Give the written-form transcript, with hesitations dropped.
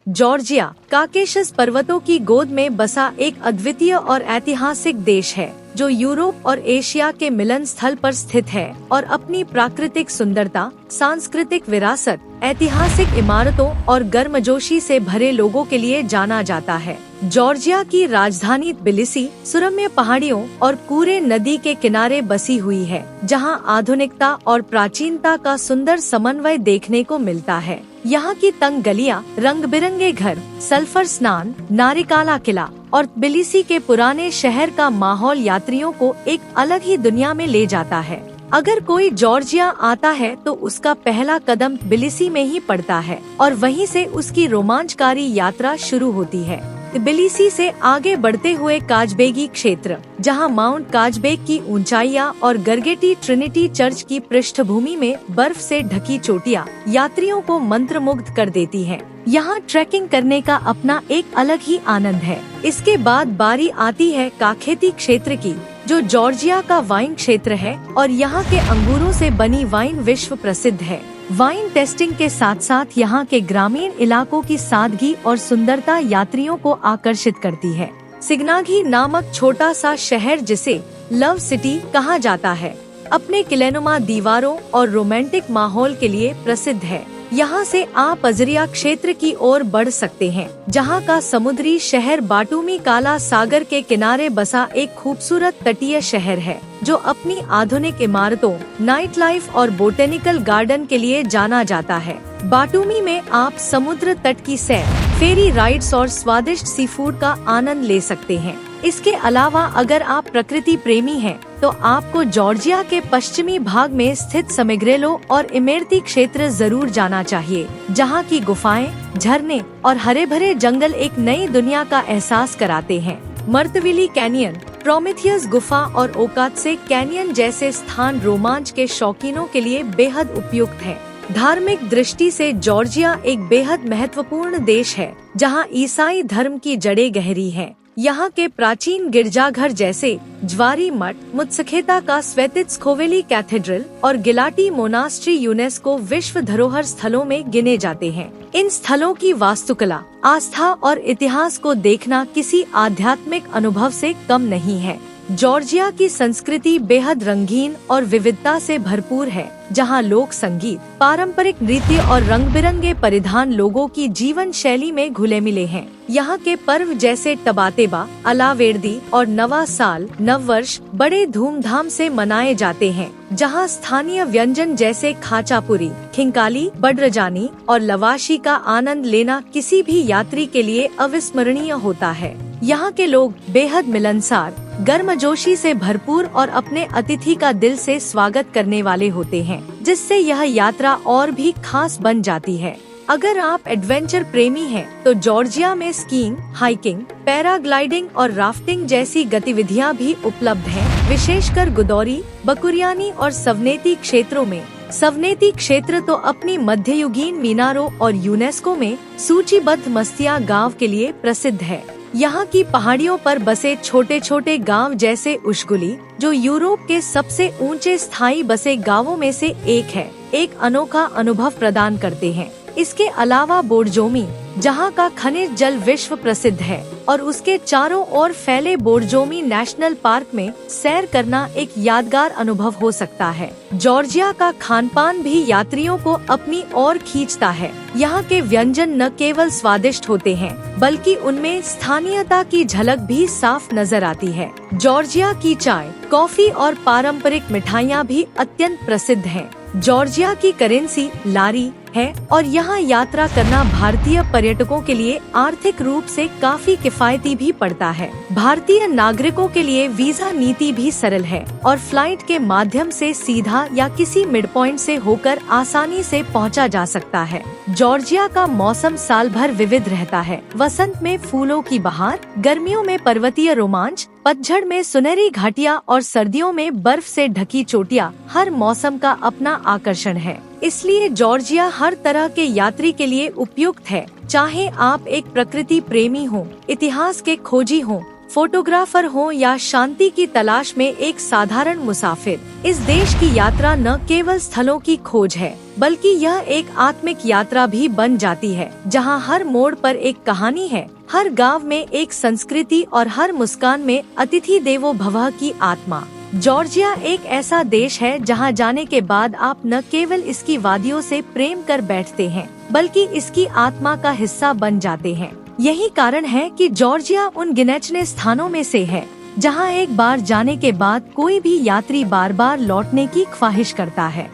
Georgia Caucasus पर्वतों की गोद में बसा एक अद्वितीय और ऐतिहासिक देश है जो यूरोप और एशिया के मिलन स्थल पर स्थित है और अपनी प्राकृतिक सुंदरता, सांस्कृतिक विरासत, ऐतिहासिक इमारतों और गर्मजोशी से भरे लोगों के लिए जाना जाता है। जॉर्जिया की राजधानी ट्बिलिसी सुरम्य पहाड़ियों और कूरे नदी के किनारे बसी हुई है, जहां आधुनिकता और प्राचीनता का सुंदर समन्वय देखने को मिलता है। यहाँ की तंग गलियाँ, रंग बिरंगे घर, सल्फर स्नान, नारिकाला किला और ट्बिलिसी के पुराने शहर का माहौल यात्रियों को एक अलग ही दुनिया में ले जाता है। अगर कोई जॉर्जिया आता है तो उसका पहला कदम ट्बिलिसी में ही पड़ता है और वहीं से उसकी रोमांचकारी यात्रा शुरू होती है। ट्बिलिसी से आगे बढ़ते हुए काजबेगी क्षेत्र, जहां माउंट काजबेग की ऊंचाइयां और गरगेटी ट्रिनिटी चर्च की पृष्ठभूमि में बर्फ से ढकी चोटियां यात्रियों को मंत्रमुग्ध कर देती हैं। यहाँ ट्रैकिंग करने का अपना एक अलग ही आनंद है। इसके बाद बारी आती है काखेती क्षेत्र की, जो जॉर्जिया का वाइन क्षेत्र है और यहाँ के अंगूरों से बनी वाइन विश्व प्रसिद्ध है। वाइन टेस्टिंग के साथ साथ यहाँ के ग्रामीण इलाकों की सादगी और सुंदरता यात्रियों को आकर्षित करती है। सिग्नागी नामक छोटा सा शहर, जिसे लव सिटी कहा जाता है, अपने किलेनुमा दीवारों और रोमांटिक माहौल के लिए प्रसिद्ध है। यहाँ से आप अजरिया क्षेत्र की ओर बढ़ सकते हैं, जहाँ का समुद्री शहर बाटूमी काला सागर के किनारे बसा एक खूबसूरत तटीय शहर है, जो अपनी आधुनिक इमारतों, नाइट लाइफ और बोटेनिकल गार्डन के लिए जाना जाता है। बाटूमी में आप समुद्र तट की सैर, फेरी राइड्स और स्वादिष्ट सी फूड का आनंद ले सकते हैं। इसके अलावा अगर आप प्रकृति प्रेमी हैं, तो आपको जॉर्जिया के पश्चिमी भाग में स्थित समेग्रेलो और इमेरती क्षेत्र जरूर जाना चाहिए, जहां की गुफाएं, झरने और हरे भरे जंगल एक नई दुनिया का एहसास कराते हैं। मर्तविली कैनियन, प्रोमेथियस गुफा और ओकात्से कैनियन जैसे स्थान रोमांच के शौकीनों के लिए बेहद उपयुक्त हैं। धार्मिक दृष्टि से जॉर्जिया एक बेहद महत्वपूर्ण देश है, जहां ईसाई धर्म की जड़ें गहरी हैं। यहाँ के प्राचीन गिरजाघर जैसे ज्वारी मठ, मुत्सखेता का स्वेतित्स्कोवेली कैथेड्रल और गिलाटी मोनास्ट्री यूनेस्को विश्व धरोहर स्थलों में गिने जाते हैं। इन स्थलों की वास्तुकला, आस्था और इतिहास को देखना किसी आध्यात्मिक अनुभव से कम नहीं है। जॉर्जिया की संस्कृति बेहद रंगीन और विविधता से भरपूर है, जहां लोक संगीत, पारंपरिक नृत्य और रंग बिरंगे परिधान लोगों की जीवन शैली में घुले मिले हैं। यहाँ के पर्व जैसे टबातेबा, अलावेर्दी और नवा साल, नव वर्ष बड़े धूमधाम से मनाए जाते हैं, जहाँ स्थानीय व्यंजन जैसे खाचापुरी, खिंकाली, बडरजानी और लवाशी का आनंद लेना किसी भी यात्री के लिए अविस्मरणीय होता है। यहाँ के लोग बेहद मिलनसार, गर्मजोशी से भरपूर और अपने अतिथि का दिल से स्वागत करने वाले होते हैं, जिससे यह यात्रा और भी खास बन जाती है। अगर आप एडवेंचर प्रेमी हैं, तो जॉर्जिया में स्कीइंग, हाइकिंग, पैराग्लाइडिंग और राफ्टिंग जैसी गतिविधियां भी उपलब्ध हैं, विशेषकर गुदौरी, बकुरियानी और सवनेती क्षेत्रों में। सवनेती क्षेत्र तो अपनी मध्ययुगीन मीनारों और यूनेस्को में सूचीबद्ध मस्तिया गांव के लिए प्रसिद्ध है। यहाँ की पहाड़ियों पर बसे छोटे छोटे गांव जैसे उशगुली, जो यूरोप के सबसे ऊंचे स्थायी बसे गांवों में से एक है, एक अनोखा अनुभव प्रदान करते हैं। इसके अलावा बोर्जोमी, जहाँ का खनिज जल विश्व प्रसिद्ध है, और उसके चारों ओर फैले बोर्जोमी नेशनल पार्क में सैर करना एक यादगार अनुभव हो सकता है। जॉर्जिया का खानपान भी यात्रियों को अपनी ओर खींचता है। यहाँ के व्यंजन न केवल स्वादिष्ट होते हैं, बल्कि उनमें स्थानीयता की झलक भी साफ नजर आती है। जॉर्जिया की चाय, कॉफी और पारंपरिक मिठाइयाँ भी अत्यंत प्रसिद्ध हैं। जॉर्जिया की करेंसी लारी है और यहाँ यात्रा करना भारतीय पर्यटकों के लिए आर्थिक रूप से काफी किफायती भी पड़ता है। भारतीय नागरिकों के लिए वीजा नीति भी सरल है और फ्लाइट के माध्यम से सीधा या किसी मिड पॉइंट से होकर आसानी से पहुँचा जा सकता है। जॉर्जिया का मौसम साल भर विविध रहता है। वसंत में फूलों की बहार, गर्मियों में पर्वतीय रोमांच, पतझड़ में सुनहरी घाटियाँ और सर्दियों में बर्फ से ढकी चोटियाँ, हर मौसम का अपना आकर्षण है। इसलिए जॉर्जिया हर तरह के यात्री के लिए उपयुक्त है, चाहे आप एक प्रकृति प्रेमी हो, इतिहास के खोजी हो फोटोग्राफर हो या शांति की तलाश में एक साधारण मुसाफिर, इस देश की यात्रा न केवल स्थलों की खोज है, बल्कि यह एक आत्मिक यात्रा भी बन जाती है, जहां हर मोड़ पर एक कहानी है, हर गांव में एक संस्कृति और हर मुस्कान में अतिथि देवो भव की आत्मा। जॉर्जिया एक ऐसा देश है जहां जाने के बाद आप न केवल इसकी वादियों से प्रेम कर बैठते हैं, बल्कि इसकी आत्मा का हिस्सा बन जाते हैं। यही कारण है कि जॉर्जिया उन गिनचने स्थानों में से है जहां एक बार जाने के बाद कोई भी यात्री बार बार लौटने की ख्वाहिश करता है।